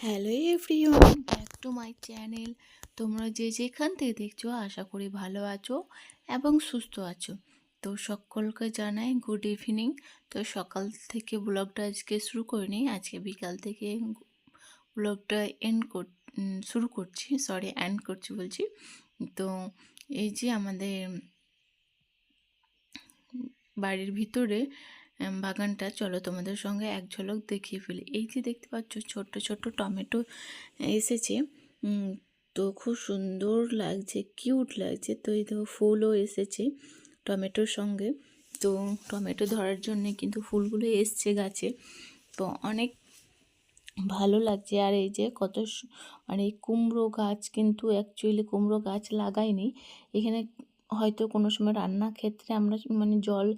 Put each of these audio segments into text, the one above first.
Hello everyone, back to my channel. তোমরা যে যেখান থেকে দেখছো আশা করি ভালো আছো এবং সুস্থ আছো। তো সকলকে জানাই গুড ইভিনিং। তো সকাল থেকে ব্লগটা আজকে শুরু করিনি, আজকে বিকাল থেকে ব্লগটা শুরু করছি, এন্ড করছি বলছি। তো এই যে আমাদের বাড়ির ভিতরে বাগানটা, চলো তোমাদের সঙ্গে এক ঝলক দেখিয়ে ফেলি। এই যে দেখতে পাচ্ছ ছোট্ট ছোট্ট টমেটো এসেছে, তো খুব সুন্দর লাগছে, কিউট লাগছে। তো এই দেখো ফুলও এসেছে টমেটোর সঙ্গে। তো টমেটো ধরার জন্য কিন্তু ফুলগুলো এসছে গাছে, তো অনেক ভালো লাগছে। আর এই যে মানে কুমড়ো গাছ, কিন্তু অ্যাকচুয়ালি কুমড়ো গাছ লাগাইনি এখানে, হয়তো কোনো সময় রান্নার ক্ষেত্রে আমরা মানে জল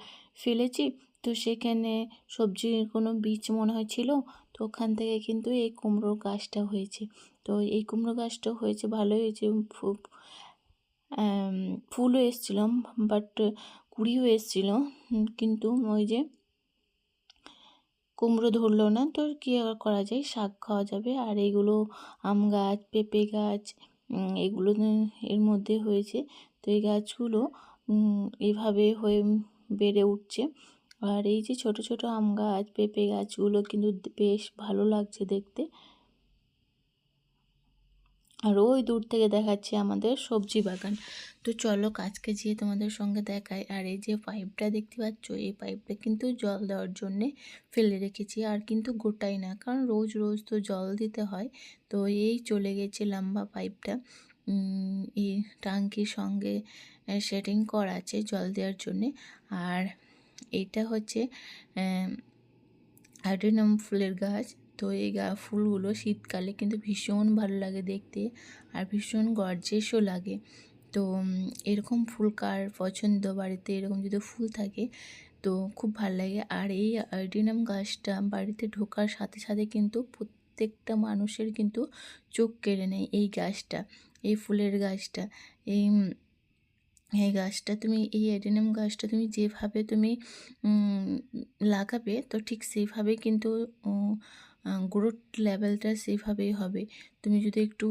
ফেলেছি, তো সেখানে সবজির কোনো বীজ মনে হয় ছিল, তো ওখান থেকে কিন্তু এই কুমড়ো গাছটা হয়েছে। তো এই কুমড়ো গাছটা হয়েছে, ভালোই হয়েছে। ফুলও এসেছিলাম, বাট কুড়িও এসেছিল, কিন্তু ওই যে কুমড়ো ধরলো না। তো কী আর করা যায়, শাক খাওয়া যাবে। আর এইগুলো আম গাছ, পেঁপে গাছ, এগুলো এর মধ্যে হয়েছে। তো এই গাছগুলো এভাবে হয়ে বেড়ে উঠছে। আর এই যে ছোট ছোট আম গাছ, পেঁপে গাছগুলো কিন্তু বেশ ভালো লাগছে দেখতে। আর ওই দূর থেকে দেখাচ্ছে আমাদের সবজি বাগান। তো চলো কাছকে যেয়ে তোমাদের সঙ্গে দেখাই। আর এই যে পাইপটা দেখতে পাচ্ছ, এই পাইপটা কিন্তু জল দেওয়ার জন্যে ফেলে রেখেছি, আর কিন্তু গোটাই না, কারণ রোজ রোজ তো জল দিতে হয়। তো এই চলে গেছে লম্বা পাইপটা, এই টাঙ্কির সঙ্গে সেটিং করা আছে জল দেওয়ার জন্যে। আর এইটা হচ্ছে অ্যাডেনিয়াম ফুলের গাছ। তো এই ফুলগুলো শীতকালে কিন্তু ভীষণ ভালো লাগে দেখতে, আর ভীষণ গর্জিয়াসও লাগে। তো এরকম ফুল কার পছন্দ, বাড়িতে এরকম যদি ফুল থাকে তো খুব ভালো লাগে। আর এই অ্যাডেনিয়াম গাছটা বাড়িতে ঢোকার সাথে সাথে কিন্তু প্রত্যেকটা মানুষের কিন্তু চোখ কেড়ে নেয় এই গাছটা, এই ফুলের গাছটা। এই এই গাছটা তুমি, এই অ্যাডেনিয়াম গাছটা তুমি যেভাবে তুমি লাগাবে, তো ঠিক সেইভাবে কিন্তু গ্রোথ লেভেলটা সেইভাবেই হবে। তুমি যদি একটু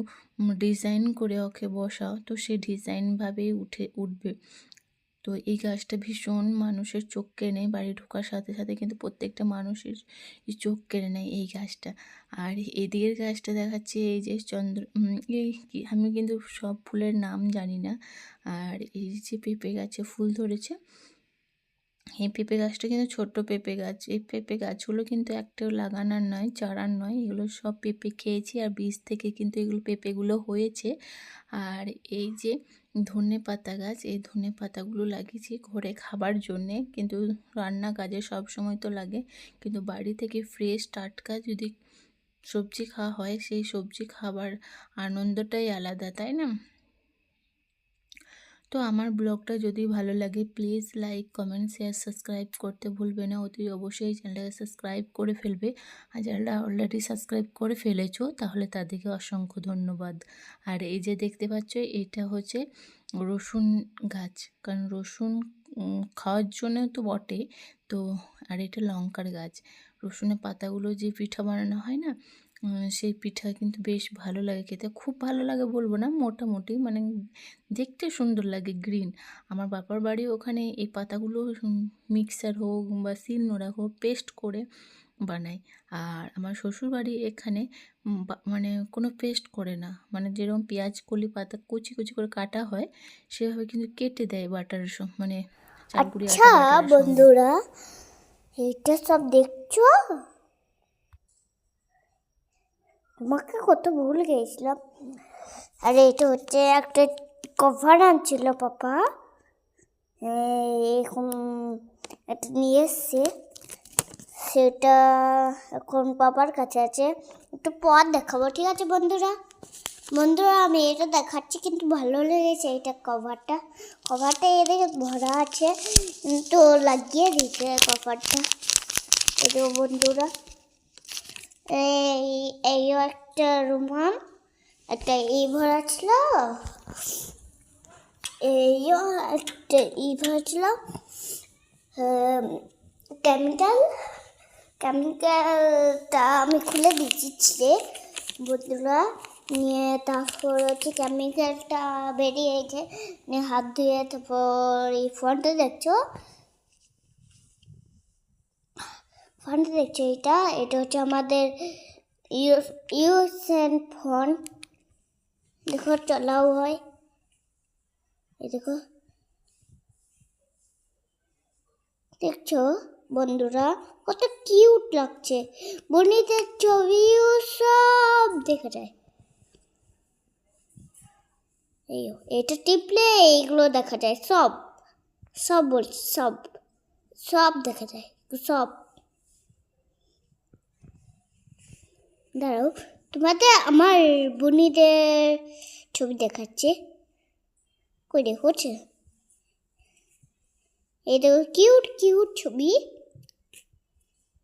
ডিজাইন করে ওকে বসাও, তো সে ডিজাইনভাবেই উঠবে। তো এই গাছটা ভীষণ মানুষের চোখ কেড়ে নেয়, বাড়ি ঢোকার সাথে সাথে কিন্তু প্রত্যেকটা মানুষের চোখ কেড়ে নেয় এই গাছটা। আর এদিকের গাছটা দেখাচ্ছে এই যে এই আমি কিন্তু সব ফুলের নাম জানি না। আর এই যে পেঁপে গাছে ফুল ধরেছে, এই পেঁপে গাছটা কিন্তু ছোট্ট পেঁপে গাছ। এই পেঁপে গাছগুলো কিন্তু একটাও লাগানোর নয়, চারার নয়, এগুলো সব পেঁপে খেয়েছি, আর বীজ থেকে কিন্তু এগুলো পেঁপেগুলো হয়েছে। আর এই যে ধনে পাতা গাছ, এই ধনে পাতাগুলো লাগিয়েছি ঘরে খাবার জন্যে, কিন্তু রান্না কাজে সব সময় তো লাগে, কিন্তু বাড়ি থেকে ফ্রেশ টাটকা যদি সবজি খাওয়া হয়, সেই সবজি খাবার আনন্দটাই আলাদা, তাই না? তো আমার ব্লগটা যদি ভালো লাগে please like, comment, share, subscribe করতে ভুলবে না। অতি অবশ্যই চ্যানেলটাকে সাবস্ক্রাইব করে ফেলবে, আর যারা অলরেডি সাবস্ক্রাইব করে ফেলেছো তাহলে তাদেরকে অসংখ্য ধন্যবাদ। আর এই যে দেখতে পাচ্ছ, এটা হচ্ছে রসুন গাছ, কারণ রসুন খাওয়ার জন্য তো বটে। তো আর এটা লঙ্কার গাছ। রসুনের পাতাগুলো যে পিঠা বানানো হয় না, সেই পিঠা কিন্তু বেশ ভালো লাগে খেতে, খুব ভালো লাগে বলবো না, মোটামুটি মানে দেখতে সুন্দর লাগে, গ্রিন। আমার বাবার বাড়ি ওখানে এই পাতাগুলো মিক্সার হোক বা শিলনোড়া হোক পেস্ট করে বানায়। আর আমার শ্বশুর বাড়ি এখানে মানে কোনো পেস্ট করে না, মানে যেরকম পেঁয়াজ কলি পাতা কুচি কুচি করে কাটা হয় সেভাবে কিন্তু কেটে দেয় বাটারের মানে চালগুড়ি আটা বাটারের সঙ্গে। বন্ধুরা, এটা সব দেখছো? তোমাকে কত ভুল গেছিলাম। আরে এটা হচ্ছে একটা কভার আনছিল পাপা, এখন এটা নিয়ে এসছে, সেটা এখন পাপার কাছে আছে। একটু পর দেখাবো, ঠিক আছে বন্ধুরা? বন্ধুরা আমি এটা দেখাচ্ছি, কিন্তু ভালো লেগেছে এটা কভারটা এদিকে ভরা আছে, তো লাগিয়ে দিতে কভারটা। এই যে বন্ধুরা, এই একটা রুমাল, একটা ভরা ছিল, এইও একটা ভরা ছিল, কেমিক্যালটা আমি খুলে দিচ্ছি বন্ধুরা নিয়ে তারপর হচ্ছে কেমিক্যালটা বেরিয়েছে নিয়ে হাত ধুয়ে তারপর এই ফোনটা দেখছো এটা হচ্ছে আমাদের ইউসেন ফোন দেখো চলাও হয় এই দেখো দেখছো বন্ধুরা কত কিউট লাগছে বনিদের ছবিও সব দেখা যায় এই এটা টিপলে এইগুলো দেখা যায় সব সব বলছি সব সব দেখা যায় সব দাঁড়াও তোমাদের আমার বনিদের ছবি দেখাচ্ছে কই দেখছে এই দেখো কিউট কিউট ছবি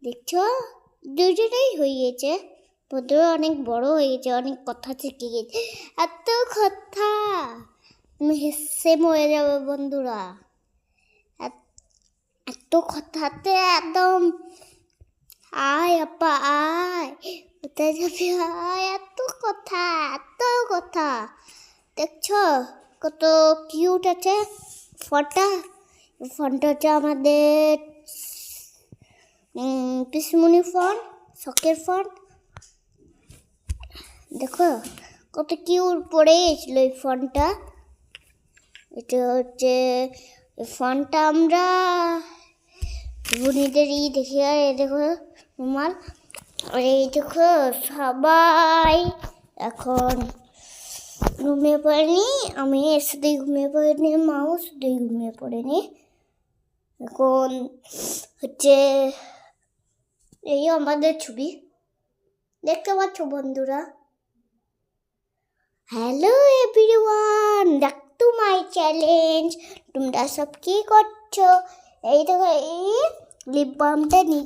দেখছো দুজনেই হয়ে গেছে বন্ধুরা অনেক বড় হয়ে গেছে অনেক কথা শিখে গেছে এত কথা তুমি হেসে মরে যাবে বন্ধুরা এত কথাতে একদম আয় আপা আয় কোথায় যাবি আয় এত কথা দেখছো কত কিউট আছে ফোনটা হচ্ছে আমাদের পিসমুনি ফোন শখের ফোন দেখো কত কিউট পড়ে গেছিল এই ফোনটা এটা হচ্ছে ফোনটা আমরা বুনিদের দেখি আর এই দেখো রুমাল আর এই দেখো সবাই এখন ঘুমিয়ে পড়েনি আমি এর সাথেই ঘুমিয়ে পড়েনি মাও শুধুই ঘুমিয়ে পড়েনি এখন হচ্ছে এই আমাদের ছবি দেখতে পাচ্ছ বন্ধুরা hello everyone back to my challenge তোমরা সব কি করছো এই দেখো এই লিপ বামটা